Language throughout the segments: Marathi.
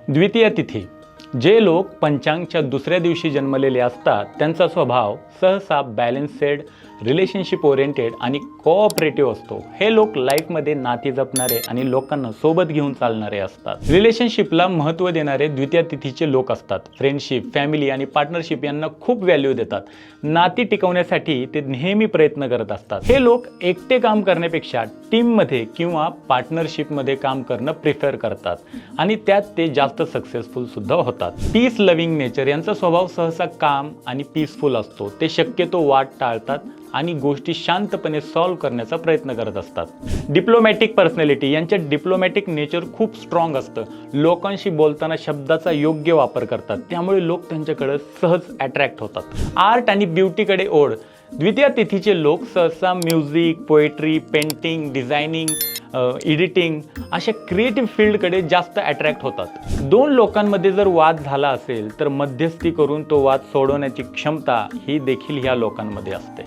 द्वितीय तिथी. जे लोक पंचांगच्या दुसऱ्या दिवशी जन्मलेले असतात त्यांचा स्वभाव सहसा बॅलन्सेड, रिलेशनशिप ओरिएंटेड आणि कोऑपरेटिव्ह असतो. हे लोक लाईफमध्ये नाती जपणारे आणि लोकांना सोबत घेऊन चालणारे असतात. रिलेशनशिपला महत्त्व देणारे द्वितीय तिथीचे लोक असतात. फ्रेंडशिप, फॅमिली आणि पार्टनरशिप यांना खूप व्हॅल्यू देतात. नाती टिकवण्यासाठी ते नेहमी प्रयत्न करत असतात. हे लोक एकटे काम करण्यापेक्षा टीममध्ये किंवा पार्टनरशिपमध्ये काम करणं प्रिफर करतात आणि त्यात ते जास्त सक्सेसफुल सुद्धा होतात. पीस लव्हिंग नेचर यांचा स्वभाव सहसा काम आणि पीसफुल असतो. ते शक्यतो वाद टाळतात आणि गोष्टी शांतपणे सॉल्व्ह करण्याचा प्रयत्न करत असतात. Diplomatic personality. यांच्या डिप्लोमॅटिक नेचर खूप स्ट्रॉंग असतं. लोकांशी बोलताना शब्दाचा योग्य वापर करतात, त्यामुळे लोक त्यांच्याकडे सहज अट्रॅक्ट होतात. आर्ट आणि ब्युटीकडे ओढ. द्वितीय तिथीचे लोक सहसा music, poetry, painting, designing, editing अशा क्रिएटिव्ह फील्डकडे जास्त अट्रॅक्ट होतात. दोन लोकांमध्ये जर वाद झाला असेल तर मध्यस्थी करून तो वाद सोडवण्याची क्षमता ही देखील ह्या लोकांमध्ये असते.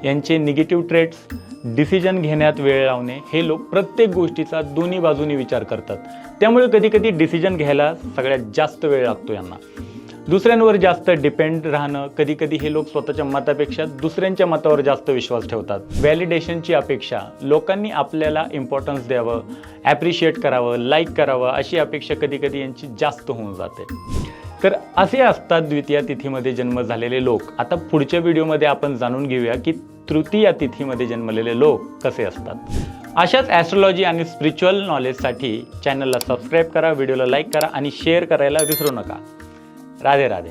यांचे निगेटिव्ह ट्रेट्स. डिसिजन घेण्यात वेळ लावणे. हे लोक प्रत्येक गोष्टीचा दोन्ही बाजूनी विचार करतात, त्यामुळे कधीकधी डिसिजन घ्यायला सगळ्यात जास्त वेळ लागतो यांना. दुसऱ्यांवर जास्त डिपेंड राहणं. कधीकधी हे लोक स्वतःच्या मतापेक्षा दुसऱ्यांच्या मतावर जास्त विश्वास ठेवतात. व्हॅलिडेशनची अपेक्षा. लोकांनी आपल्याला इम्पॉर्टन्स द्यावं, ॲप्रिशिएट करावं, लाईक करावं अशी अपेक्षा कधीकधी यांची जास्त होऊन जाते. तर असे असतात द्वितीय तिथीमध्ये जन्म झालेले लोक. आता पुढच्या व्हिडिओमध्ये आपण जाणून घेऊया की तृतीय तिथीमध्ये जन्मलेले लोक कसे असतात. अशाच ॲस्ट्रोलॉजी आणि स्पिरिच्युअल नॉलेजसाठी चॅनलला सबस्क्राईब करा, व्हिडिओला लाईक करा आणि शेअर करायला विसरू नका. राधे राधे.